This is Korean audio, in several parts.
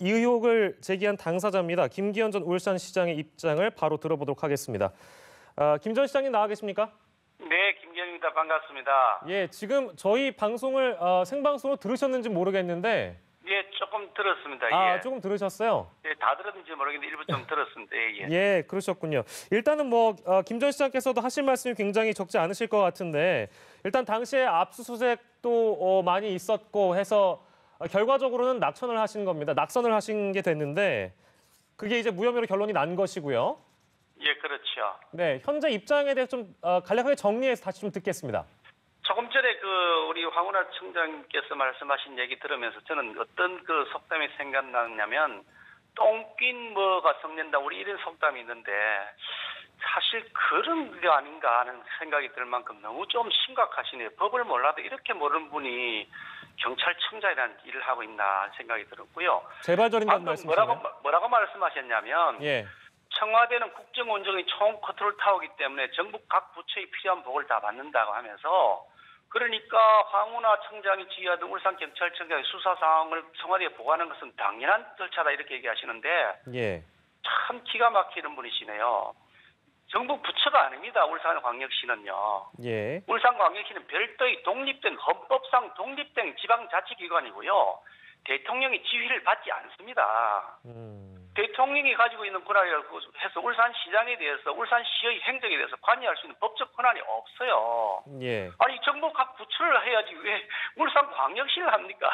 이 의혹을 제기한 당사자입니다. 김기현 전 울산시장의 입장을 바로 들어보도록 하겠습니다. 김 전 시장님 나와 계십니까? 네, 김기현입니다. 반갑습니다. 예, 지금 저희 방송을 생방송으로 들으셨는지 모르겠는데 예, 조금 들었습니다. 예. 조금 들으셨어요? 예, 다 들었는지 모르겠는데 일부 좀 들었습니다. 예. 예, 그러셨군요. 일단은 김 전 시장께서도 하실 말씀이 굉장히 적지 않으실 것 같은데 일단 당시에 압수수색도 많이 있었고 해서 결과적으로는 낙선을 하신 게 됐는데 그게 이제 무혐의로 결론이 난 것이고요. 예, 그렇죠. 네, 현재 입장에 대해서 좀 간략하게 정리해서 다시 좀 듣겠습니다. 조금 전에 우리 황운하 청장께서 말씀하신 얘기 들으면서 저는 어떤 속담이 생각나냐면 똥낀 뭐가 썩는다 우리 이런 속담이 있는데 사실 그런 게 아닌가 하는 생각이 들 만큼 너무 좀 심각하시네요. 법을 몰라도 이렇게 모르는 분이 경찰청장이라는 일을 하고 있나 생각이 들었고요. 재발절인다는 말씀이시네요. 뭐라고 말씀하셨냐면 예. 청와대는 국정원정의 총 컨트롤 타워이기 때문에 정부 각 부처의 필요한 보고를 다 받는다고 하면서 그러니까 황운하 청장이 지휘하던 울산경찰청장의 수사 상황을 청와대에 보고하는 것은 당연한 절차다 이렇게 얘기하시는데 예. 참 기가 막히는 분이시네요. 정부 부처가 아닙니다. 울산광역시는요. 예. 울산광역시는 별도의 독립된 헌법상 독립된 지방자치기관이고요. 대통령이 지휘를 받지 않습니다. 대통령이 가지고 있는 권한이라고 해서 울산시장에 대해서 울산시의 행정에 대해서 관여할 수 있는 법적 권한이 없어요. 예. 아니 정부 각 부처를 해야지 왜 울산광역시를 합니까?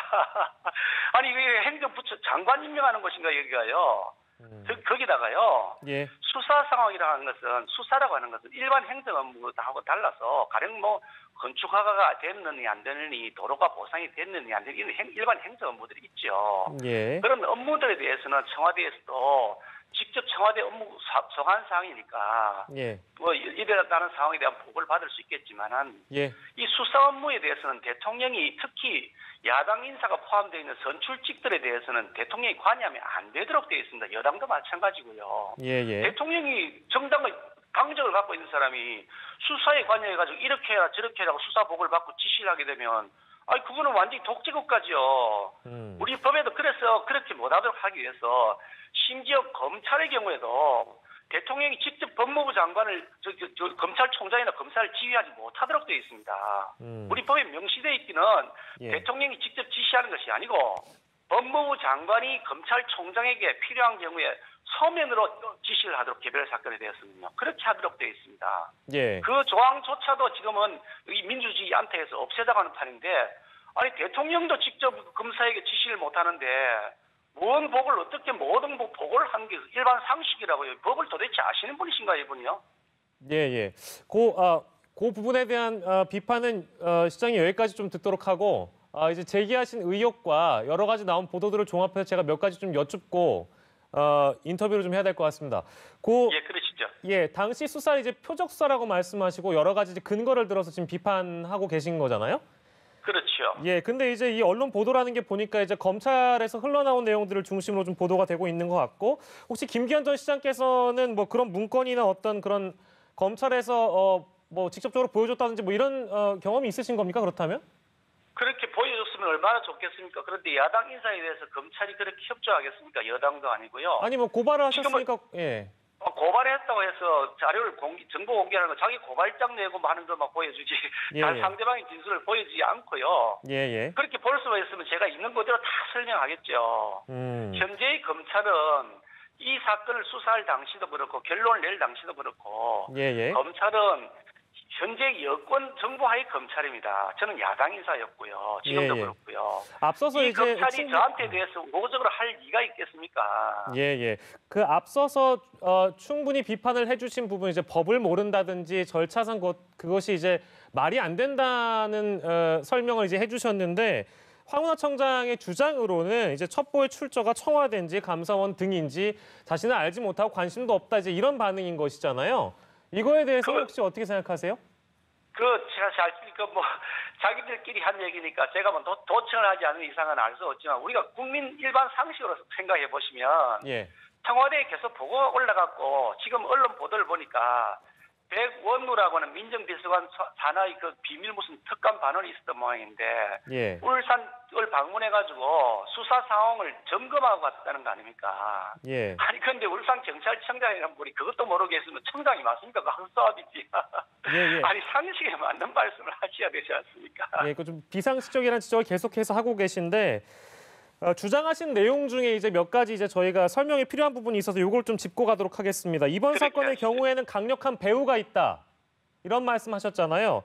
아니 왜 행정부처 장관 임명하는 것인가 여기가요. 거기다가요. 예. 수사 상황이라는 것은 수사라고 하는 것은 일반 행정 업무하고 달라서 가령 건축 허가가 됐느니 안 되느니 도로가 보상이 됐느니 안 되느니 이런 일반 행정 업무들이 있죠. 예. 그런 업무들에 대해서는 청와대에서도 직접 청와대 업무 소관 사항이니까 예. 이래라는 상황에 대한 보고를 받을 수 있겠지만은 예. 이 수사 업무에 대해서는 대통령이 특히 야당 인사가 포함되어 있는 선출직들에 대해서는 대통령이 관여하면 안 되도록 되어 있습니다. 여당도 마찬가지고요. 예. 대통령이 정당의 강적을 갖고 있는 사람이 수사에 관여해가지고 이렇게 해라 저렇게 해라고 수사 보고를 받고 지시를 하게 되면 그거는 완전히 독재국가죠. 우리 법에도 그래서 그렇게 못하도록 하기 위해서 심지어 검찰의 경우에도 대통령이 직접 법무부 장관을 검찰총장이나 검사를 지휘하지 못하도록 되어 있습니다. 우리 법에 명시되어 있기는 예. 대통령이 직접 지시하는 것이 아니고 법무부 장관이 검찰총장에게 필요한 경우에 서면으로 지시를 하도록 개별 사건에 대해서는요. 그렇게 하도록 되어 있습니다. 예. 그 조항조차도 지금은 이 민주주의 안태에서 없애자고 하는 판인데 아니 대통령도 직접 검사에게 지시를 못하는데 뭔 법을 어떻게 모든 보고를 하는 게 일반 상식이라고요. 법을 도대체 아시는 분이신가요, 이분이요? 예. 그 부분에 대한 비판은 시장이 여기까지 좀 듣도록 하고 이제 제기하신 의혹과 여러 가지 나온 보도들을 종합해서 제가 몇 가지 좀 여쭙고 인터뷰를 좀 해야 될 것 같습니다. 예, 그러시죠. 예, 당시 수사 이제 표적사라고 말씀하시고 여러 가지 이제 근거를 들어서 지금 비판하고 계신 거잖아요. 그렇죠. 예, 근데 이제 이 언론 보도라는 게 보니까 이제 검찰에서 흘러나온 내용들을 중심으로 좀 보도가 되고 있는 것 같고 혹시 김기현 전 시장께서는 그런 문건이나 어떤 그런 검찰에서 직접적으로 보여줬다든지 이런 경험이 있으신 겁니까? 그렇다면? 그렇게 보여줬으면 얼마나 좋겠습니까? 그런데 야당 인사에 대해서 검찰이 그렇게 협조하겠습니까? 여당도 아니고요. 아니 고발을 하셨으니까 예. 고발했다고 해서 자료를 정보 공개하는 거 자기 고발장 내고 하는 것만 보여주지 상대방의 진술을 보여주지 않고요. 예. 그렇게 볼 수가 있으면 제가 있는 그대로 다 설명하겠죠. 현재의 검찰은 이 사건을 수사할 당시도 그렇고 결론을 낼 당시도 그렇고 검찰은 현재 여권 정부하의 검찰입니다. 저는 야당 인사였고요. 지금도 그렇고요. 앞서서 이 이제 검찰이 저한테 대해서 우호적으로 할 리가 있겠습니까? 예. 그 앞서서 충분히 비판을 해주신 부분 이제 법을 모른다든지 절차상 그것이 이제 말이 안 된다는 설명을 이제 해주셨는데 황운하 청장의 주장으로는 이제 첩보의 출처가 청와대인지 감사원 등인지 자신은 알지 못하고 관심도 없다 이제 이런 반응인 것이잖아요. 이거에 대해서 혹시 어떻게 생각하세요? 자기들끼리 한 얘기니까 제가 도청을 하지 않는 이상은 알 수 없지만 우리가 국민 일반 상식으로 생각해 보시면 청와대에 계속 보고가 올라갔고 지금 언론 보도를 보니까 백원우라고는 민정비서관 산하의 그 비밀 무슨 특감 반원이 있었던 모양인데 예. 울산을 방문해가지고 수사 상황을 점검하고 갔다는 거 아닙니까? 예. 아니 근데 울산 경찰청장이라는 분이 그것도 모르겠으면 청장이 맞습니까? 그 한수합이지. 예, 예. 아니 상식에 맞는 말씀을 하셔야 되지 않습니까? 예, 그 좀 비상식적이라는 지적을 계속해서 하고 계신데 주장하신 내용 중에 이제 몇 가지 이제 저희가 설명이 필요한 부분이 있어서 이걸 좀 짚고 가도록 하겠습니다. 이번 사건의 경우에는 강력한 배후가 있다. 이런 말씀하셨잖아요.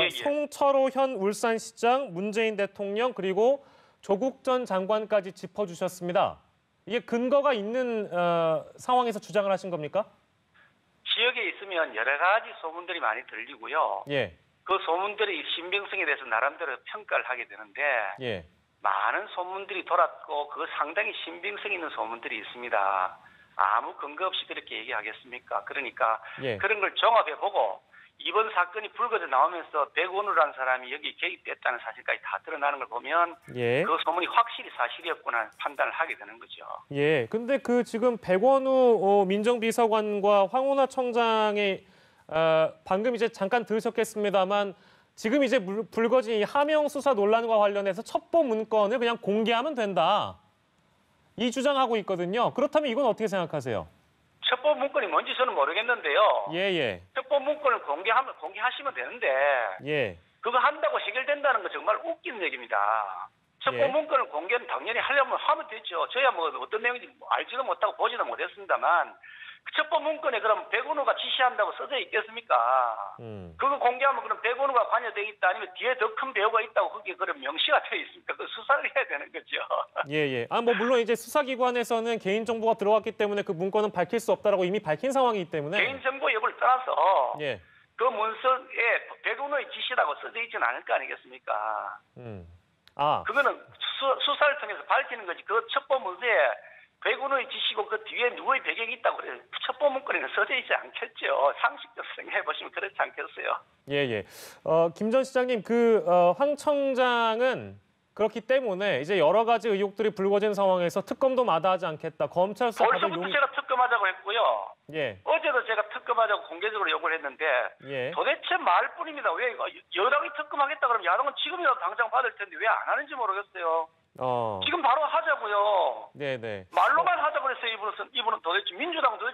예. 송철호 현 울산시장, 문재인 대통령 그리고 조국 전 장관까지 짚어주셨습니다. 이게 근거가 있는 상황에서 주장을 하신 겁니까? 지역에 있으면 여러 가지 소문들이 많이 들리고요. 예. 그 소문들이 신빙성에 대해서 나름대로 평가를 하게 되는데 예. 많은 소문들이 돌았고 그 상당히 신빙성 있는 소문들이 있습니다. 아무 근거 없이 그렇게 얘기하겠습니까? 그러니까 예. 그런 걸 종합해보고 이번 사건이 불거져 나오면서 백원우라는 사람이 여기 개입됐다는 사실까지 다 드러나는 걸 보면 예. 그 소문이 확실히 사실이었구나 판단을 하게 되는 거죠. 예. 근데 그 지금 백원우 민정비서관과 황운하 청장이 방금 이제 잠깐 들으셨겠습니다만 지금 이제 불거진 이 하명 수사 논란과 관련해서 첩보 문건을 그냥 공개하면 된다. 이 주장하고 있거든요. 그렇다면 이건 어떻게 생각하세요? 첩보 문건이 뭔지 저는 모르겠는데요. 예. 첩보 문건을 공개하시면 되는데 예. 그거 한다고 해결된다는 건 정말 웃기는 얘기입니다. 첩보 예. 문건을 공개는 당연히 하려면 하면 되죠. 저야 뭐 어떤 내용인지 알지도 못하고 보지도 못했습니다만 그 첩보 문건에 그럼 백운우가 지시한다고 써져 있겠습니까? 그거 공개하면 그럼 백운우가 관여되어 있다 아니면 뒤에 더 큰 배우가 있다고 그게 그럼 명시가 되어 있습니까? 그 수사를 해야 되는 거죠. 예. 뭐 물론 이제 수사기관에서는 개인정보가 들어갔기 때문에 그 문건은 밝힐 수 없다라고 이미 밝힌 상황이기 때문에 개인정보 여부를 떠나서 예. 그 문서에 백운우의 지시라고 써져 있지는 않을 거 아니겠습니까? 그거는 수사를 통해서 밝히는 거지. 그 첩보 문서에 백운우의 지시고 그 뒤에 누구의 배경이 있다고 그래요. 첩보 문건에는 써져 있지 않겠죠. 상식적으로 생각해 보시면 그렇지 않겠어요. 예. 김 전 시장님, 황 청장은 그렇기 때문에 이제 여러 가지 의혹들이 불거진 상황에서 특검도 마다하지 않겠다. 검찰 수사 벌써부터 제가 특검하자고 했고요. 예. 어제도 제가 특검하자고 공개적으로 요구를 했는데 예. 도대체 말뿐입니다. 왜 여당이 특검하겠다 그러면 야당은 지금이라도 당장 받을 텐데 왜 안 하는지 모르겠어요. 지금 바로 하자고요. 네. 말로만 하자고 그랬어요. 이분은 도대체 민주당도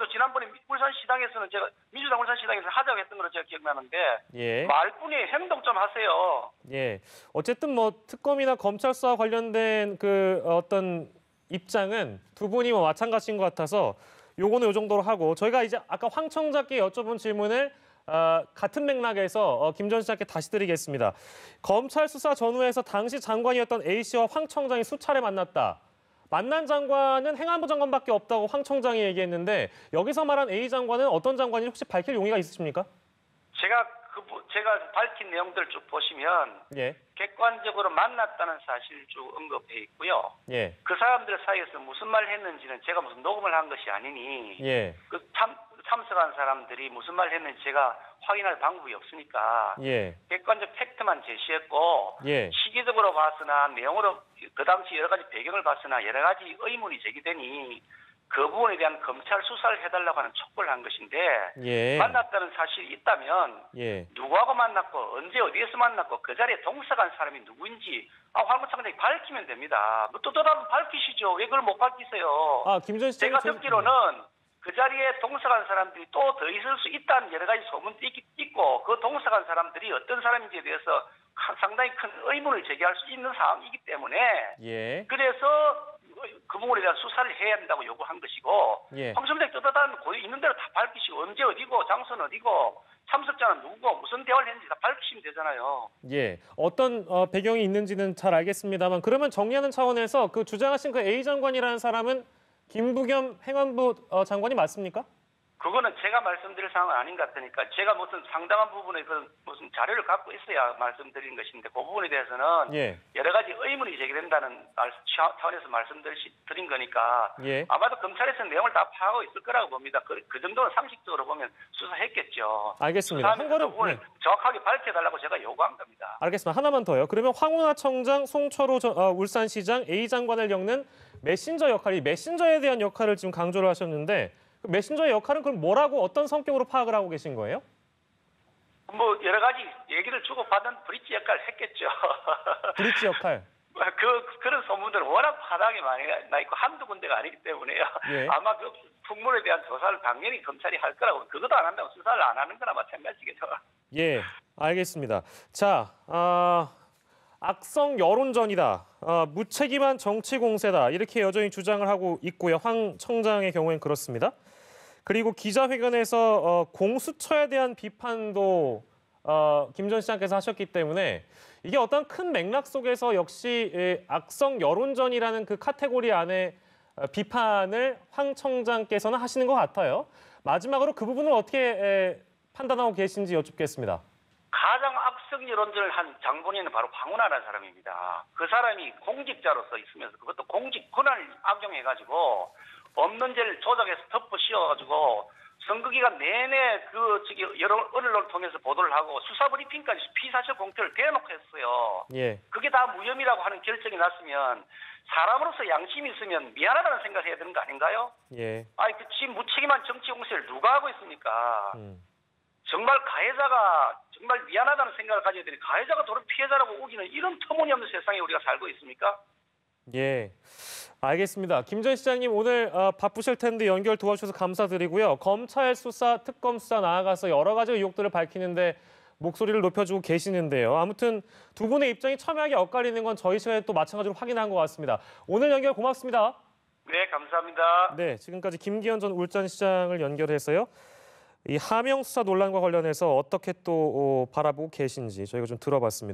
지난번에 울산시당에서는 제가 민주당 울산시당에서 하자고 했던 걸로 제가 기억나는데 예. 말뿐이에요. 행동 좀 하세요. 예. 어쨌든 뭐 특검이나 검찰 수사 관련된 그 어떤 입장은 두 분이 뭐 마찬가지인 것 같아서 요거는 요 정도로 하고 저희가 이제 아까 황 청장께 여쭤본 질문을 같은 맥락에서 김 전 시장께 다시 드리겠습니다. 검찰 수사 전후에서 당시 장관이었던 A 씨와 황 청장이 수차례 만났다. 만난 장관은 행안부 장관밖에 없다고 황 청장이 얘기했는데 여기서 말한 A 장관은 어떤 장관인지 혹시 밝힐 용의가 있으십니까? 제가 밝힌 내용들 쭉 보시면 예. 객관적으로 만났다는 사실 쭉 언급해 있고요. 예. 그 사람들 사이에서 무슨 말 했는지는 제가 무슨 녹음을 한 것이 아니니 예. 참석한 사람들이 무슨 말 했는지 제가 확인할 방법이 없으니까 예. 객관적 팩트만 제시했고 예. 시기적으로 봤으나 내용으로 그 당시 여러 가지 배경을 봤으나 여러 가지 의문이 제기되니 그 부분에 대한 검찰 수사를 해달라고 하는 촉구를 한 것인데 예. 만났다는 사실이 있다면 예. 누구하고 만났고 언제 어디에서 만났고 그 자리에 동석한 사람이 누구인지 황 청장이 밝히면 됩니다. 뭐 또 더라도 밝히시죠. 왜 그걸 못 밝히세요? 김 전 시장이 제가 듣기로는 그 자리에 동석한 사람들이 또 더 있을 수 있다는 여러 가지 소문도 있고 그 동석한 사람들이 어떤 사람인지에 대해서 상당히 큰 의문을 제기할 수 있는 상황이기 때문에 예. 그래서 그 부분에 대한 수사를 해야 한다고 요구한 것이고 예. 황 청장이 떠다다는 있는 대로 다 밝히시고 언제 어디고 장소는 어디고 참석자는 누구고 무슨 대화를 했는지 다 밝히시면 되잖아요. 예. 어떤 배경이 있는지는 잘 알겠습니다만 그러면 정리하는 차원에서 그 주장하신 그 A 장관이라는 사람은 김부겸 행안부 장관이 맞습니까? 그거는 제가 말씀드릴 상황은 아닌 것 같으니까 제가 무슨 상당한 부분에 무슨 자료를 갖고 있어야 말씀드린 것인데 그 부분에 대해서는 예. 여러 가지 의문이 제기된다는 차원에서 말씀드린 거니까 예. 아마도 검찰에서 내용을 다 파악하고 있을 거라고 봅니다. 그 정도는 상식적으로 보면 수사했겠죠. 알겠습니다. 한 걸음 부분을 정확하게 밝혀달라고 제가 요구한 겁니다. 알겠습니다. 하나만 더요. 그러면 황운하 청장, 송철호 울산시장, A 장관을 엮는 메신저 역할, 이 메신저에 대한 역할을 지금 강조를 하셨는데 그 메신저의 역할은 그럼 뭐라고 어떤 성격으로 파악을 하고 계신 거예요? 뭐 여러 가지 얘기를 주고받는 브릿지 역할을 했겠죠. 브릿지 역할. 그런 소문들은 워낙 바닥에 많이 나 있고 한두 군데가 아니기 때문에요. 예. 아마 그 풍문에 대한 조사를 당연히 검찰이 할 거라고, 그것도 안 한다고 수사를 안 하는 거나 마찬가지겠죠. 예, 알겠습니다. 자, 악성 여론전이다, 무책임한 정치 공세다, 이렇게 여전히 주장을 하고 있고요. 황 청장의 경우엔 그렇습니다. 그리고 기자회견에서 공수처에 대한 비판도 김 전 시장께서 하셨기 때문에 이게 어떤 큰 맥락 속에서 역시 악성 여론전이라는 그 카테고리 안에 비판을 황 청장께서는 하시는 것 같아요. 마지막으로 그 부분을 어떻게 판단하고 계신지 여쭙겠습니다. 가장 악성 여론전을 한 장본인은 바로 황운하라는 사람입니다. 그 사람이 공직자로서 있으면서 그것도 공직 권한을 악용해가지고 없는 죄를 조작해서 덮어 씌워가지고 선거기간 내내 여러 언론을 통해서 보도를 하고 수사 브리핑까지 피사실 공표를 대놓고 했어요. 예. 그게 다 무혐의라고 하는 결정이 났으면 사람으로서 양심이 있으면 미안하다는 생각을 해야 되는 거 아닌가요? 예. 아니, 지금 무책임한 정치 공세를 누가 하고 있습니까? 정말 가해자가 정말 미안하다는 생각을 가져야 되니 가해자가 도로 피해자라고 우기는 이런 터무니없는 세상에 우리가 살고 있습니까? 예, 알겠습니다. 김 전 시장님 오늘 바쁘실 텐데 연결 도와주셔서 감사드리고요. 검찰 수사, 특검 수사 나아가서 여러 가지 의혹들을 밝히는데 목소리를 높여주고 계시는데요. 아무튼 두 분의 입장이 첨예하게 엇갈리는 건 저희 시간에 또 마찬가지로 확인한 것 같습니다. 오늘 연결 고맙습니다. 네, 감사합니다. 네, 지금까지 김기현 전 울산시장을 연결해서요. 이 하명 수사 논란과 관련해서 어떻게 또 바라보고 계신지 저희가 좀 들어봤습니다.